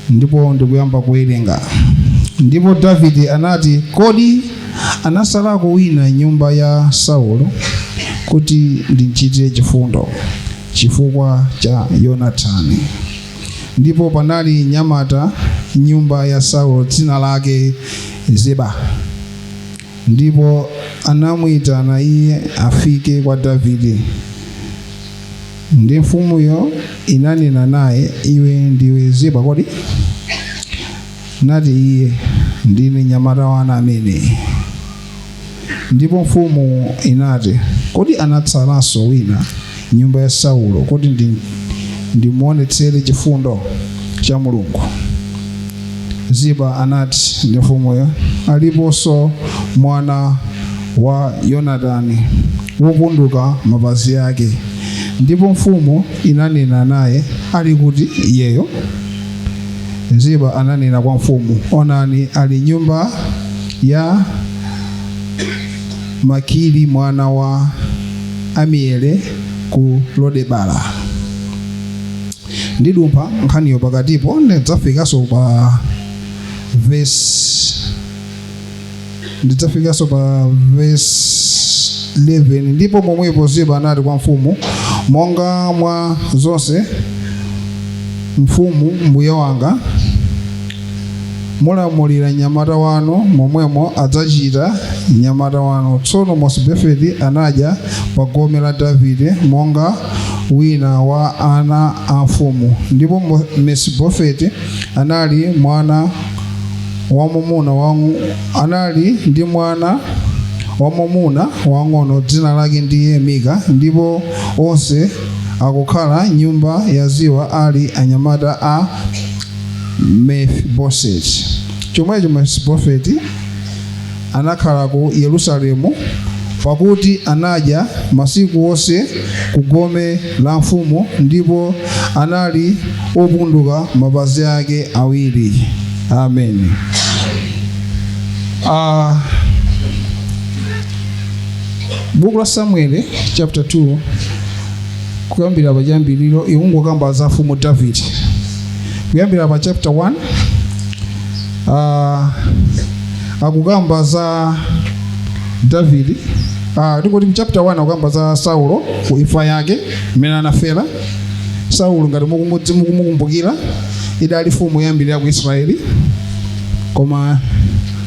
ndipo ndikuyamba kuwerenga. Ndipo Davide anati, kodi anasalako wina nyumba ya Saulo kuti ndimchitire chifundo chifukwa cha Yonatani? Ndipo panali nyamata nyumba ya Saulo dzina lake Ziba. Ndipo anamuyitana iye afike kwa Davide. Ndi mfumuyo inanena naye, iwe ndiwe Ziba kodi? Nati iye, ndine nyamata wanu amene. Ndipo mfumu inati, kodi anatsalanso wina nyumba ya Saulo kuti ndimuonetsere chifundo cha Mulungu? Ziba anati ndi mfumuyo, aliponso mwana wa Yonatani wopunduka mapazi ake. Ndipo mfumu inanena naye, ali kuti iyeyo? Ziba ananena kwa mfumu, onani ali nyumba ya Makiri mwana wa Amiele ku Lodebara. Ndidumpha nkhaniyo pakatipo ndidzafikaso pa verse 11. Ndipo momwepo Ziba anati kwa mfumu, monga mwa zonse mfumu mbuye wanga mulamulira nyamata wanu, momwemo adzachita nyamata wanu. Tsono Mesiboseti anadya pa gome la Davide monga wina wa ana a mfumu. Ndipo Mesiboseti anali mwana anali ndi mwana wamwamuna wang'ono dzina lake ndiye Mika. Ndipo onse akukhala nyumba ya Ziba ali anyamata a Mesiboseti. Chomwecho Mesiboseti anakhala ku Yerusalemu, pakuti anadya masiku onse ku gome la mfumu, ndipo anali opunduka mapazi ake awiri. Amen. Buku la Samuel chapter 2 kuyambira pa chiyambiriro ikungokamba za mfumu Davide. Kuyambira pa chapter 1 akukamba za Davide. Ndikuti chapter 1 akukamba za Saulo ku imfa yake imene anafera. Saulo ngati mukumbukira idali mfumu yambirira ku Israeli, koma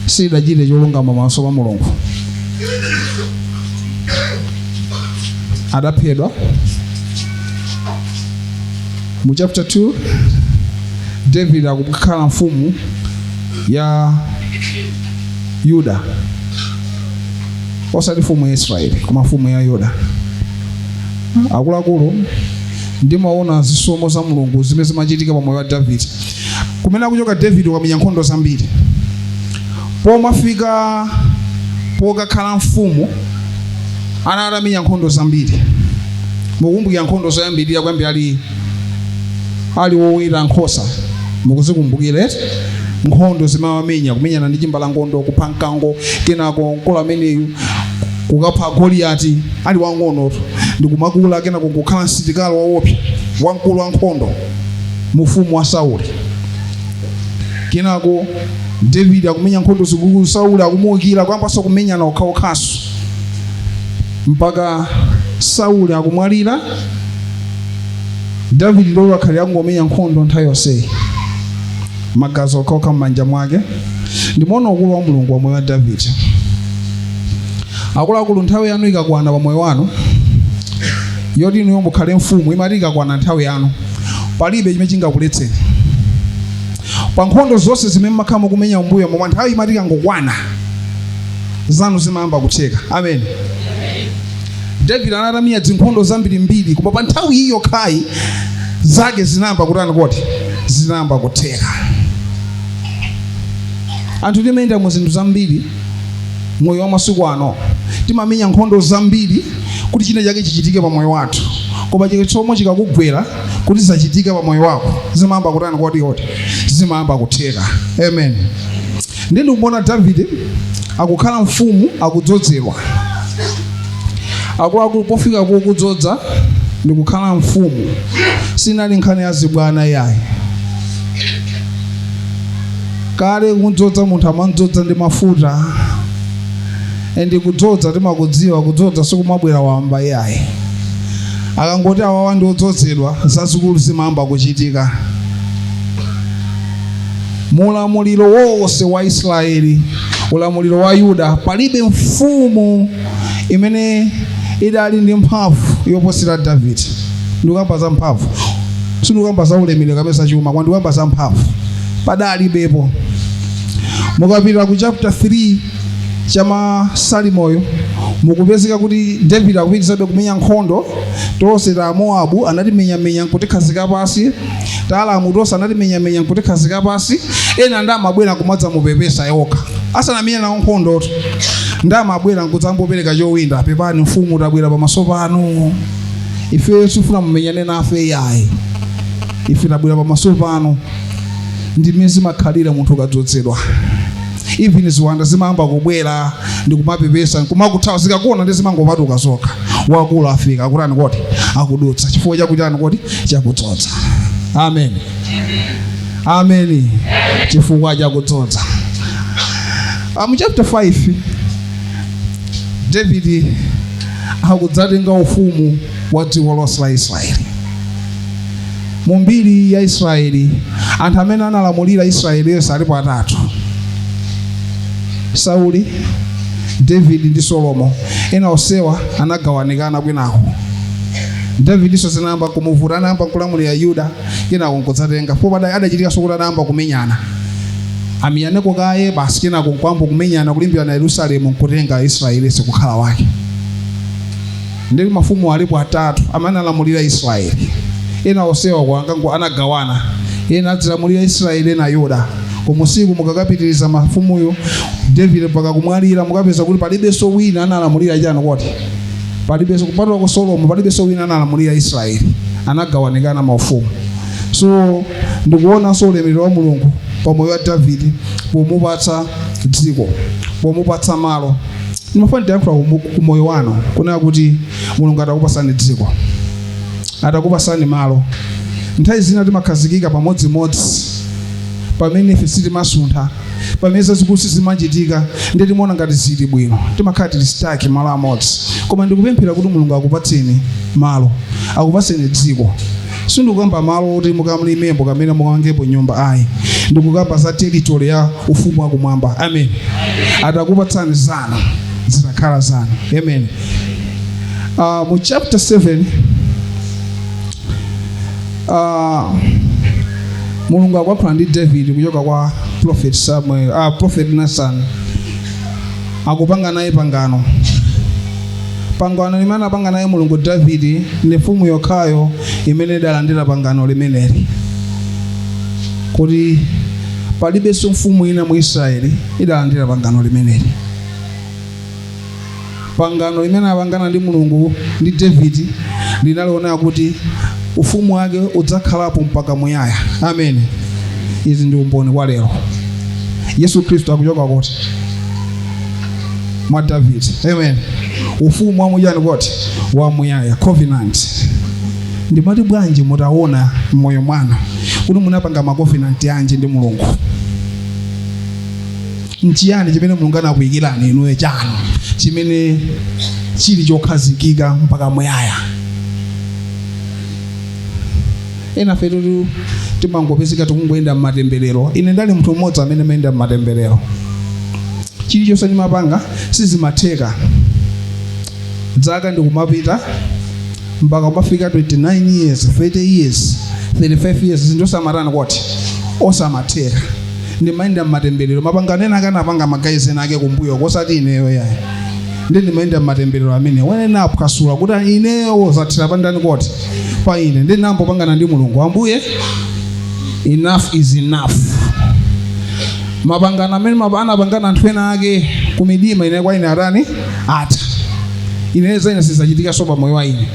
sidachite cholungama pamaso pa Mulungu. Adaphedwa. Mu chapter 2 David akukhala mfumu ya Yuda, osati mfumu ya Israeli koma mfumu ya Yuda. Akuluakulu ndimaona zisomo za Mulungu zimene zimachitika pa moyo wa David. Kumene akuchoka David ukamenya nkhondo zambiri. Pomafika pokakhala mfumu analamenya nkhondo zambiri. Mukumbukira nkhondo zoyambirira kwambiri ali woweta nkhosa. Mukuzikumbukira nkhondo zimawamenya, kumenyana ndi chimbalangondo, kupha mkango, kenako mkola ameneyu kukapha Goliati ali wang'ono ndikumakula, kenako kukhala msitikali waopsa wamkulu wa nkhondo mufumu wa Sauli. Kenako David akumenya nkhondo zikulu, Sauli akumuwukira kwambaso kumenyana okhaokhaso mpaka Sauli akumwalira. David lolo akhali akungomenya nkhondo nthawi yonseyi, magazi okhaokha m'manja mwake. Ndimaona ukulu wa Mulungu wa moyo wa David. Akuluakulu nthawi yanu ikakwana pa moyo wanu yoti inu mukhale mfumu, imati ikakwana nthawi yanu palibe chimene chingakuletseni. Pa nkhondo zonse zimene makhala mukumenya mbuyo momwe nthawi imati ikangokwana zanu zimayamba kutheka. Amen. David analamenya zinkhondo zambirimbiri, koma pa nthawi iyo kai zake zinayamba kutani koti zinayamba kutheka. Anthu timayenda mu zinthu zambiri moyo wa masiku ano, timamenya nkhondo zambiri kuti china chake chichitike pa moyo wathu, koma chisomo chikakugwera kuti zachitika pa moyo wako zimayamba kutani koti zimayamba kutheka. Amen. Ndinu mbona Davide akukhala mfumu akudzozedwa. Akuluakulu pofika kudzodza ndi kukhala mfumu sinali nkhani ya zibwana yayi. kale kudzodza munthu amadzodza ndi mafuta ndi kudzodza timakudziwa kudzodza sikumabwera wamba yayi akangoti awawa ndi odzozedwa zazikulu zimayamba kuchitika. Mulamuliro wonse wa Israeli, ulamuliro wa Yuda, palibe mfumu imene idali ndi mphamvu yoposera Davide. Ndikamba za mphamvu, sindikamba za ulemerero kapeza chuma, kwa ndikamba za mphamvu. Padalibepo. Mukapita ku chapter 3 cha Masalimoyo mukupezeka kuti Davide akupitisabe kumenya nkhondo tonse ta Moabu anatimenya kuti khazika pasi, Taalamu tonse anatimenya kuti khazika pasi, ena ndamabwera kumadza mupepesa yokha asanamenya nawo nkhondo ndamabwera nkudzambopereka chowinda pepani mfumu tabwera pamaso panu ife tifuna mumenyane nafe yayi ife tabwera pamaso panu. Ndi mmene makhalira munthu ukadzozedwa. Even ziwanda zimayamba kubwera ndi kumapepesa kumakuthawa zikakuona ndi zimangopatuka zokha. Wakulu afika akutani kuti akudutsa chifukwa chakutani kuti chakudzodza. Amen. Amen. Chifukwa chakudzodza. Chapter 5 David akudzatenga ufumu wa dziko lonse la Israeli. Mu mbiri ya Israeli anthu amene analamulira Israeli yonse alipo atatu: Sauli, David ndi Solomo. Ena onsewa anagawanikana kwinako. David so zinayamba kumuvuta, anayamba kulamulira Yuda, kenako nkudzatenga po adachitika sokuti anayamba kumenyana amiyaneko kaye basi kenako nkwamba kumenyana kulimbira na Yerusalemu nkutenga Israeli sikukhala wake. Ndi mafumu alipo atatu amene analamulira Israeli. Ena onsewa kwangango anagawana, ena adzilamulira Israeli na Yuda. Kumusiku mukakapitiriza mafumuyo David mpaka kumwalira mukapeza kuti palibenso wina analamulira chano kuti palibenso kupatula kwa Solomo, palibenso wina analamulira Israeli, anagawanikana maufumu. So ndikuona so ulemerero wa Mulungu pamoyo wa David pomupatsa dziko, pomupatsa malo. Ndimafuna ndiyankhula kumoyo wanu kunena kuti Mulungu atakupasani dziko, atakupasani malo. Nthawi zina timakhazikika pamodzimodzi pamene ife sitimasuntha, pamene zazikulu sizimachitika ndi timaona ngati zili bwino, timakhala tilisitaki malo amodzi. Koma ndikupemphera kuti Mulungu akupatseni malo, akupatseni dziko. Sindikukamba malo kuti mukamlimembo kamene mukamangepo nyumba ayi, ndikukamba za territory ya ufumu wakumwamba. Amen. Atakupatsani zanu zitakhala zanu. Amen. Mu chapter 7 Mulungu akwaphula ndi David kuchoka kwa prophet Samuel, prophet Nathan, akupanga naye pangano. Pangano limene apanga naye Mulungu David ndi mfumu yokhayo imene idalandira pangano limeneli, kuti palibenso mfumu ina mu Israeli idalandira pangano limeneli. Pangano limene apangana ndi Mulungu ndi David linaliona kuti ufumu wake udzakhalapo mpaka muyaya. Amen. Izi ndi umboni kwa lero. Yesu Kristo akuchoka kuti mwa David. Amen. Ufumu wa muyaya kuti wa muyaya, covenant. Ndimati bwanji mutaona moyo mwana kuti munapanga ma covenant yanji ndi Mulungu? Nchiyani chimene Mulungu anakuyikirani inuyo chanu chimene chili chokhazikika mpaka muyaya? Ena fetu timangopezeka tikungoenda mmatemberero. Ine ndali munthu mmodzi amene mayenda mmatemberero. Chilichonse ndimapanga sizimatheka. Dzaka ndikumapita mpaka kumafika 29 years, 30 years, 35 years zindosamatana kuti osamatheka. Ndimayenda mmatemberero. Mapangano ena akanapanga magayizi ena ake kumbuyo kosati ineyo yayi. Ndimayenda mmatemberero amene wena aphwasula kuti ineyo zathira pandani kuti pa ine ndi nambo pangana ndi Mulungu. Ambuye, enough is enough. Mapangano amene anapangana anthu ena ake kumidima ine kwa ine atani ata ine zaina sizachitika soba moyo wa ine.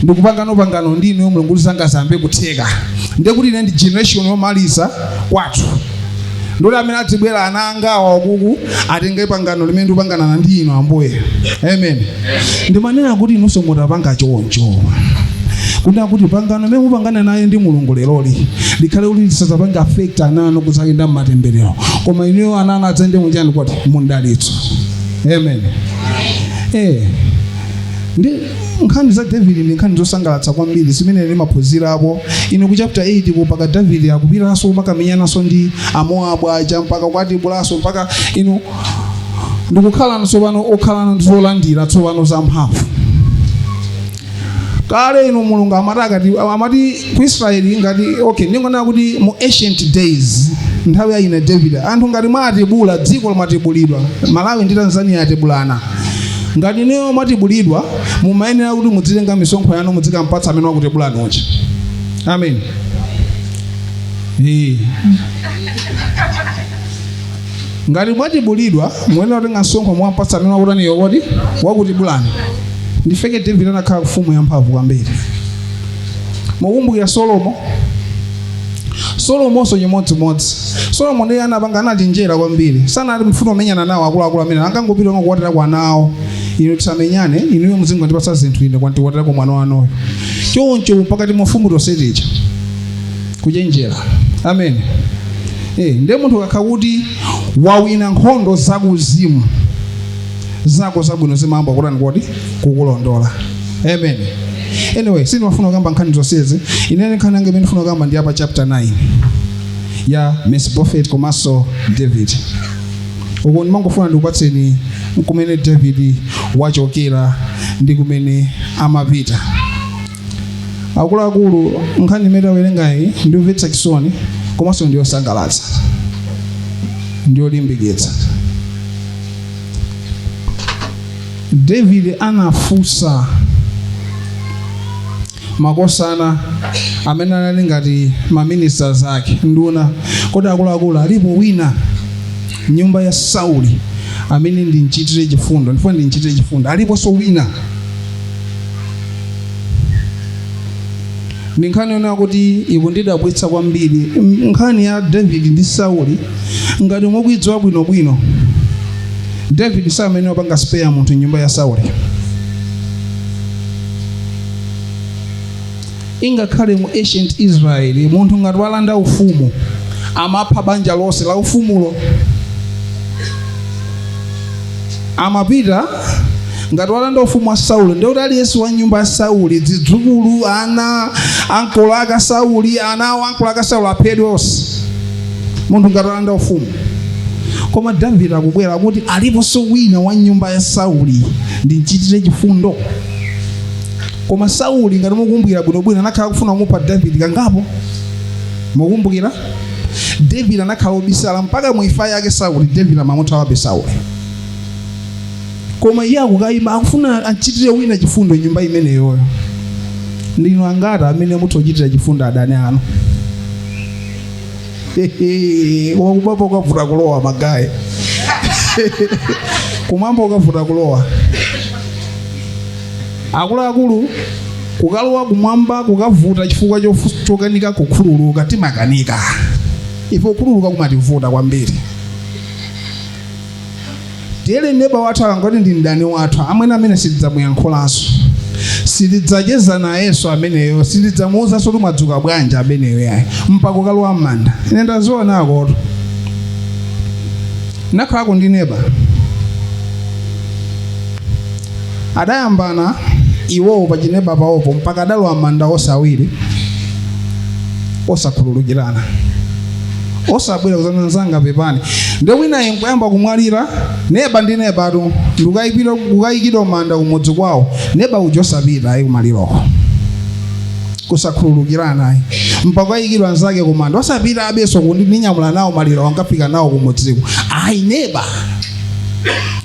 Ndikupangano pangano ndi ine Mulungu lizangazambe kutheka. Ndiye kuti ine ndi generation yomaliza kwathu. Ndole amene atibwera ananga wakuku atenge pangano limene ndipangana ndi ino Ambuye. Amen. Ndimanena kuti inunso mutapanga choncho. kuna kuti pangano mwe mupangana naye ndi Mulungu leroli likhale kuti lisazapanga affect anano kuzayenda mmatemberero koma ineyo anana adzende munjani kwati mundalitso. Amen. Ndi nkhani za David ndi nkhani zosangalatsa kwambiri zimene limaphunzirapo ine ku chapter 8 kupaka David akupiranso makamenyananso ndi Amoabu aja mpaka kwati bulaso mpaka ino ndikukhala tsopano okhala ndizolandira tsopano zamphamvu. Kale ino Mulungu amati ku Israeli ngati okay ndingona kuti mu ancient days nthawi ya ine David anthu ngati mwatibula dziko limatibulidwa Malawi ndi Tanzania atibulana ngati niyo matibulidwa mumayenera kuti mudzitenga misonkho yanu muzikampatsa amene wakutibulani uja. Amen. Ngati mwatibulidwa muyenera kutenga msonkho mwampatsa amene wakutani yokoti wakutibulani. Ndifeke David anakhala mfumu yamphamvu kwambiri. Mukumbukira Solomonso chimodzimodzi. Solomon ndiye anapanga anachenjera kwambiri. Sanali mfuno menyana nawo akuluakulu amene angangopita kuwatira kwa nawo. Ino tisamenyane, inuyo mzingo ndipasa zinthu ine kwanti watira kwa mwana wanoyo. Choncho pakati mfumu toseticha. Kuchenjera. Amen. Ndiye munthu akakuti wawina nkhondo zakuzimu. Zako zabwino zimamba kutani kwati kukulondola. Amen. Anyway, sinimafuna kugamba nkhani zonsezi. Ine nkhani yange imene ndifuna kugamba ndi apa chapter 9 ya Mephibosheth komanso David. Uko ndimangofuna ndikupatseni kumene David wachokera ndi kumene amapita. Akuluakulu nkhani imene awerengayi ndimvetsa chisoni komanso ndiyosangalatsa. Ndiyolimbikitsa. David anafunsa makosana amene anali ngati maministers ake nduna kodi akuluakulu alipo wina nyumba ya Sauli amene ndinchitire chifundo ndifuna ndinchitire chifundo aliponso wina. Ndi nkhani yona kuti ikundidabwitsa kwambiri nkhani ya David ndi Sauli ngati mwakuidziwa bwinobwino. David samene wapanga spare munthu nyumba ya Sauli. Ingakhale mu ancient Israel munthu ngati walanda ufumu amapha banja lonse la ufumulo. Amapita ngati walanda ufumu wa Sauli ndio kuti aliyense wa nyumba ya Sauli zidzukulu ana ankolo aka Sauli ana ankolo aka Sauli aphedwe onse. Munthu ngati walanda ufumu. Koma David akubwera kuti aliponso wina wa nyumba ya Sauli ndinchitire chifundo. Koma Sauli ngati mukumbukira bwinobwino anakhala kufuna kumupa David kangapo. Mukumbukira? David anakhala obisala mpaka muifa yake Sauli David amamuthawabe Sauli. Koma iye akukayima akufuna achitire wina chifundo nyumba imeneyoyo. Ndinu angati amene mutochitira chifundo adani anu. Wakubaba ukavuta kulowa magayi. Kumamba ukavuta kulowa. Akuluakulu kukalowa kumwamba kukavuta chifukwa chokanika kukhululuka timakanika. Ifo kukhululuka kumativuta kwambiri. Tiyele neba wathu akangoti ndi mdani wathu amwene amene sitidzamuyankhulanso. Sitidzacheza nayenso ameneyo sitidzamuwuzanso kuti mwadzuka bwanji ameneyo yayi mpaka kukalowa m'manda. Ine ndaziona akoto. Nakhalako ndi neba. Adayambana iwowo pachineba pawopo mpaka adalowa m'manda osawiri osakhululukirana. Osabwera kuzanzanga pepani. Ndio wina yenkuyamba kumwalira neba ndi neba tu ndukayipira kukayikidwa m'manda kumudzi kwawo neba ujosapita ayi kumaliroko. Kusakhululukirana ayi. Mpaka kayikidwa nzake kumanda osapita abeso kuti ninyamula nawo maliro wangafika nawo kumudziko. Ayi neba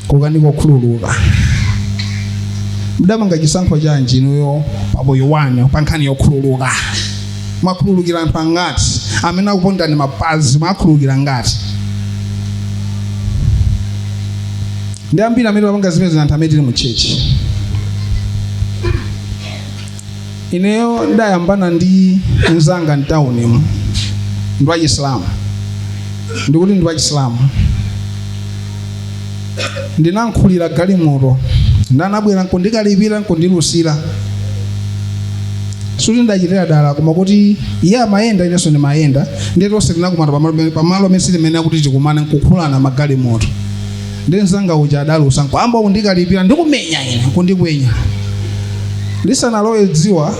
kukaniko khululuka. Mdamanga chisankho chanji inuyo pamoyo wanu pankhani yokhululuka. Mwakhululukira anthu angati amene akupondani mapazi mwakhululukira ngati. Ndi ambiri amene wapanga zimene anthu amene tili mu church. Ineyo ndayambana ndi mzanga mtawuni ndi wa Chisilamu. Ndikuti ndi wa Chisilamu. Ndinankhulira galimoto. Ndanabwera nkundikalipira nkundilusira. suti ndachitira dala koma kuti iye amayenda inenso ndimayenda ndiye tonse tinakumana pamalo amene sitimene kuti tikumane nkukhulana magalimoto ndi mzanga uja adalusa nkwamba undikalipira ndikumenya ine kundikwenya lisanalowe dziwa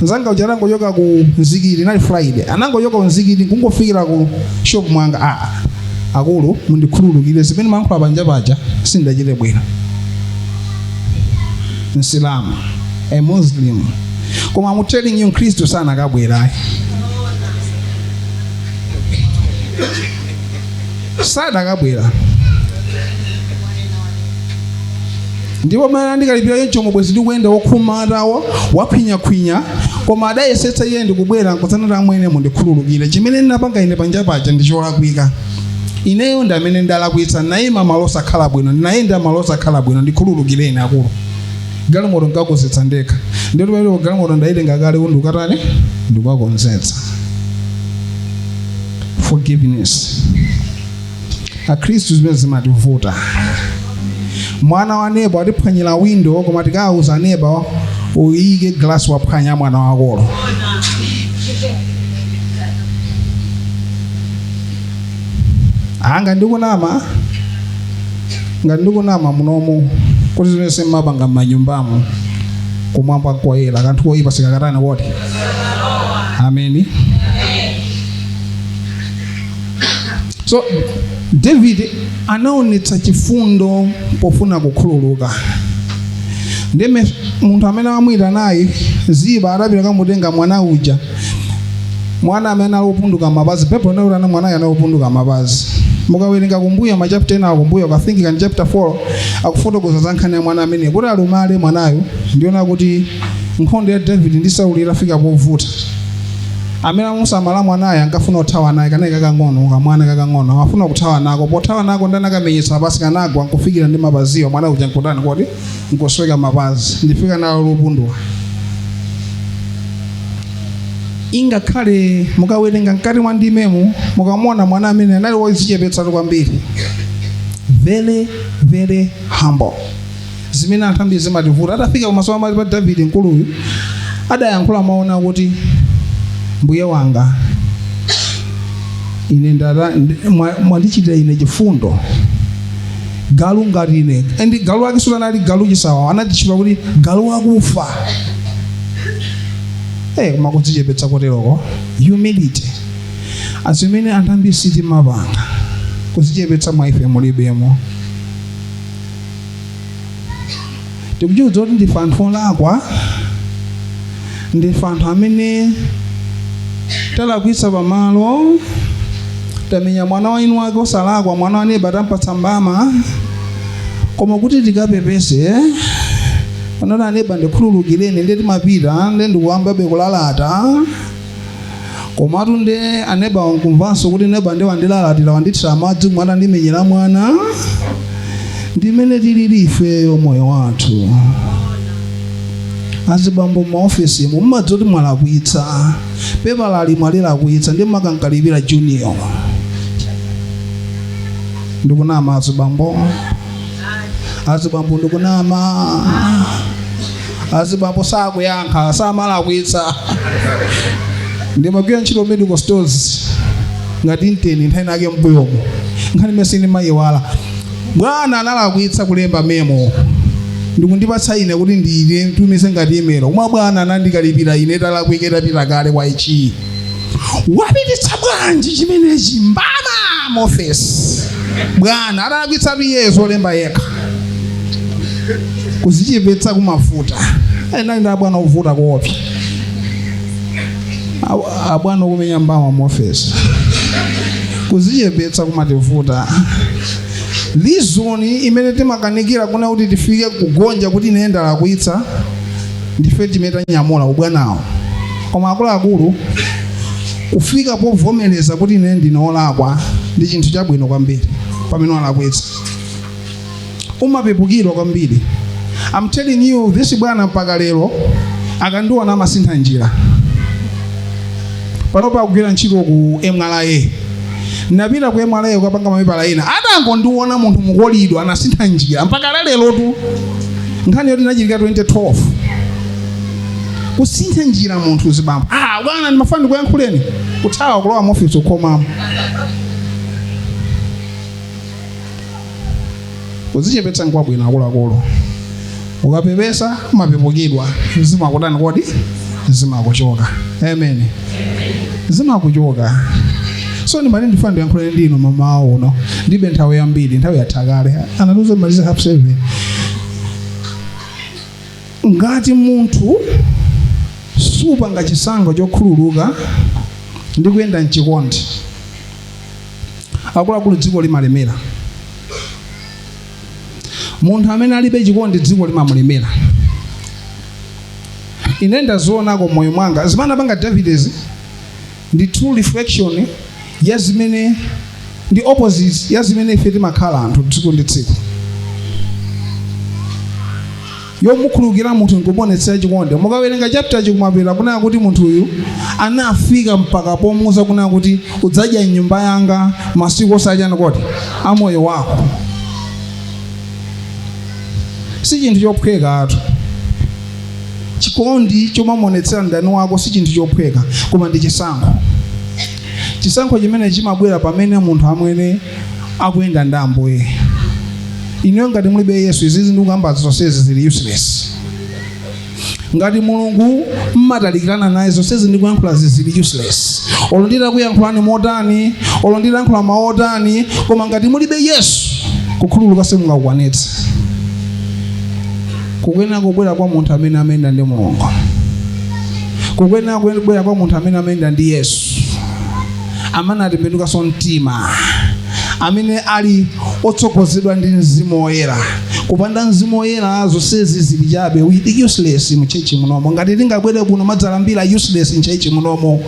mzanga uja anangochoka ku Nzikiri nali Friday anangochoka ku Nzikiri kungofikira ku shop mwanga akulu mundikhululukire zimene mankhula panja paja sindachite bwino Msilamu a Muslim koma I'm telling you Kristo sana kabwera sada kabwera ndipo mana ndikalipira yencho mubwezi ndikuenda wokhumatawo wakhwinya koma adayesetsa iye ndikubwera nkutsanata amwene mundikhululukire chimene ndinapanga ine panja paja ndicholakwika ineyo ndi amene ndalakwitsa nayima malo osakhala bwino ndinayenda malo osakhala bwino ndikhululukireni akulu galimoto nkakonzetsa ndekha ndito pamene galimoto ndayitenga kale undukatani ndikukakonzetsa forgiveness akhristu zimene zimativuta mwana wa neba watiphwanyira window koma tikawuza neba uyike glass waphwanya mwana wakolo ngati ndikunama munomu kuti zonse mapanga m'manyumbamo kumwamba kwayera kanthu koyipa sikakatani woti ameni. So David anaonetsa chifundo pofuna kukhululuka ndeme munthu amene amwita naye Ziba adapita kamutenga mwana uja mwana amene alopunduka mapazi pepo nautana mwana alopunduka mapazi mukawerenga kumbuyo ma chapter 10 akumbuyo ka think kan chapter 4 akufotokoza za nkhani ya mwana amene kuti alumale mwanayo ndiona kuti nkhondo ya David ndi Sauli irafika povuta amene amusamala mwanayo ankafuna kuthawa naye kanali kakang'ono kamwana kakang'ono afuna kuthawa nako pothawa nako ndana kamenyesa pasi kanagwa nkufikira ndi mapaziyo mwana uja nkutani kuti nkosweka mapazi ndifika nalo lopunduka ingakhale mukawerenga mkati mwa ndimemu mukamona mwana amene anali wodzichepetsa kwambiri very very humble zimene anthu ambiri zimativuta atafika kumaso amali pa David nkuluyu adayankhula maona kuti mbuye wanga ine mwandichitira ine chifundo galu ngati ine ndi galu ake sutanali galu chisawa anatchula kuti galu wakufa koma kudzichepetsa koteroko humility azimene anthu ambiri sitimapanga kudzichepetsa mwa ife mulibemo tikudziwa kuti ndife anthu olakwa ndife anthu amene talakwitsa pamalo tamenya mwana wa inu wake osalakwa mwana wa neba tampatsa mbama koma kuti tikapepese panota neba ndikhululukireni ndi timapita ndi ndikuyamba bekulalata komatu ndi aneba wankumvanso kuti neba ndi wandilalatira wandithira madzi mwana ndimenyera mwana ndimene tilili ifeyo moyo wathu azibambo maofisi mumadzoti mwalakwitsa pepa lali mwalilakwitsa ndi makankalipira junior ndikunama azibambo ndikunama azibambo sakuyankha samalakwitsa ndimagwira ntchito medical stores ngati inteni nthani ake mbuyomo nkhani mesini mayiwala bwana analakwitsa kulemba memo ndikundipatsa ine kuti ndile tumize ngati email umwe bwana anandikalipira ine talakwika tapita kale kwa ichi wapititsa bwanji chimenechi mbama mofesi bwana atalakwitsa tuyezo lemba yekha kuzichepetsa kumafuta nali nda bwana uvuta koopsa abwana kumenya mbama mofesi kuzichepetsa kumativuta lizoni imene timakanikira kuna kuti tifike kugonja kuti nenda lakwitsa ndife timeta nyamula ubwanawo koma akuluakulu kufika povomereza kuti ine ndinolakwa ndi chinthu chabwino kwambiri pamene walakwitsa umapepukirwa kwambiri. I'm telling you this bwana mpaka lero akandiona amasintha njira panopa akugwira ntchito ku MRA napita ku MRA ukapanga mapepala ina atangondiona munthu mukolidwa anasintha njira mpaka lero tu nkhani yoti inachitika 2012 kusintha njira munthu zibambo bwana ndimafuna kuyankhuleni kuthawa kulowa mu ofisi ukhomamo uzichepetsa nkwabwino akuluakulu ukapepesa umapepukidwa zimakutani kodi zimakuchoka amen zimakuchoka so ndimati ndifuna ndiyankhuleni ndinu mama uno ndibe nthawi yambiri nthawi yathakale anatuze malize half 7 ngati munthu supanga chisankho chokhululuka ndi kuyenda mchikondi akuluakulu dziko limalemera munthu amene alibe chikondi dziko limamulemera ine ndazionako moyo mwanga zimene panga Davidezi ndi true reflection ya zimene ndi opposite ya zimene ife timakhala anthu tsiku ndi tsiku yomukhulukira munthu nkubonetsera chikondi mukawerenga chapter chikumapita kunena kuti munthu uyu anafika mpaka pomuuza kunena kuti udzadya nyumba yanga masiku osachana kodi amoyo wako si chinthu chophweka atu chikondi chomamuonetsera ndani wako si chinthu chophweka koma ndi chisankho chimene chimabwera pamene munthu amwene akuyenda ndi Ambuye ineyo ngati mulibe Yesu izizi ndikuyamba zonsezi zili useless ngati Mulungu mmatalikirana naye zonsezi ndikuyankhula zili useless olo nditakuyankhulani motani olo nditayankhula maotani koma ngati mulibe Yesu kukhululuka simungakukwanitsa kukwena kubwera kwa munthu amene amenda ndi Mulungu kukwena kubwera kwa munthu amene amenda ndi Yesu amene atembenukanso mtima amene ali otsogozedwa ndi Mzimu Woyera kupanda Mzimu Woyera zonsezi zili chabe useless mu church munomo ngati tingabwere kuno madzalambira useless mu church munomo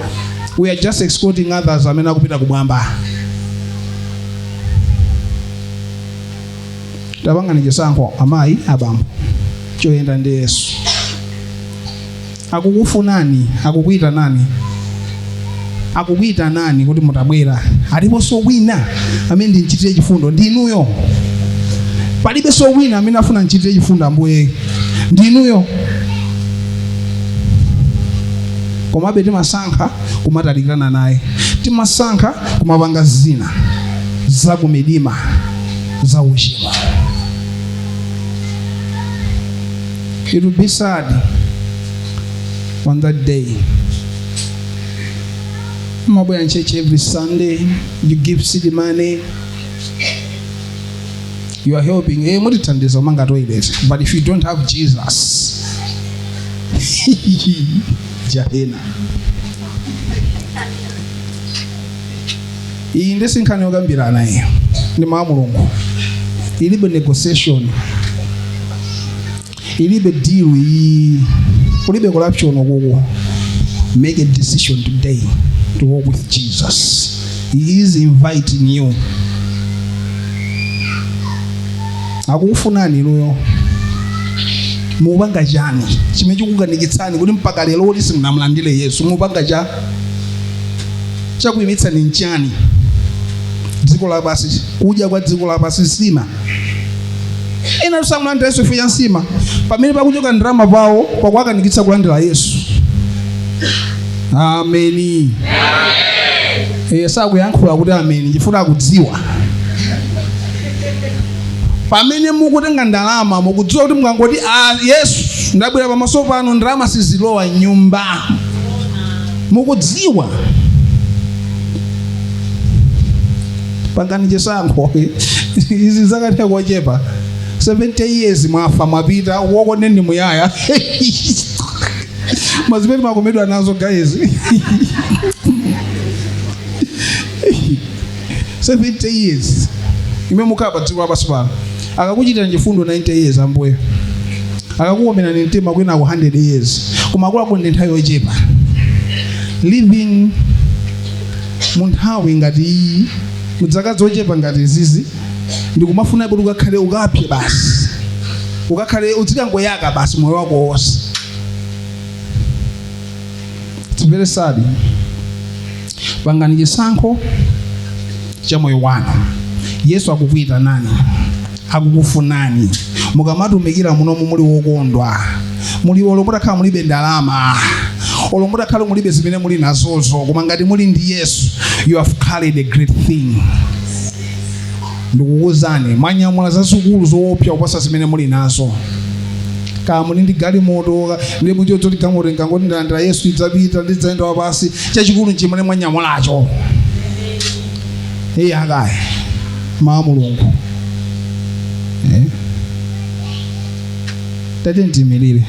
we are just escorting others amene akupita kumwamba tapangani chisankho amayi abambo choyenda ndi Yesu akukufunani akukuita nani kuti mutabwera aliponso wina amene ndinchitire chifundo ndinuyo palibenso wina amene afuna nchitire chifundo Ambuye ndinuyo komabe timasankha kumatalikirana naye timasankha kumapanga zina za kumdima za uchimo. It will be sad on that day. I'm in church every Sunday. You give seed money. You are helping. But if you don't have Jesus, Jahena. In this kind of gambirana, the Mamulungu. Ilibe negotiation. Ilibe deal. Ilibe corruption. Make a decision today to walk with Jesus. He is inviting you. Akufunani loyo. Mubanga jani. Chimechukuga nikitsani kuti mpaka lero lisi mnamlandile Yesu. Mubanga ja. Chakuimitsa ni nchani. Dziko la basi kuja kwa dziko la basi sima. Ina tusamulanda Yesu ifuya nsima. Pamene pakuchoka ndrama pawo pakwaka nikitsa kulandira Yesu. Amen. Sakuyankhula kuti amen chifuna kudziwa. Pamene mukutenga ndalama mukudziwa kuti mukangoti Yesu ndabwera pamaso pano ndalama sizilowa nyumba. Mukudziwa. Pangani chisankho izi zakatha kuchepa 70 years mwafa mwapita woko neni muyaya mazimene makomedwa nazo guys 70 years ime mukapa dziko lapansi pano akakuchitira chifundo 90 years Ambuye akakukomera ni mtima kwina ku 100 years koma akula ndi nthawi yochepa living munthawi ngati mudzaka zochepa ngati zizi ndikumafuna kuti ukakhale ukapye basi ukakhale udzikangoyaka basi moyo wako wonse. It's very sad. Pangani chisankho cha moyo wanu. Yesu akukuita nani? Akukufunani. Mukamati umekira muno muli wokondwa. muli olomota khala mulibe ndalama, olomota khala mulibe zimene muli nazozo, koma ngati muli ndi Yesu, you have carried a great thing. Ndikuwuzani, mwanyamula zazikulu zoopsa kupasa zimene muli nazo. Kaya muli ndi galimoto, ndi muchoti galimoto ngangoti ndalandira Yesu idzapita ndidzayenda wapasi, chachikulu chimene mwanyamulacho. Akaya mawu Mulungu. Tate ndimirire.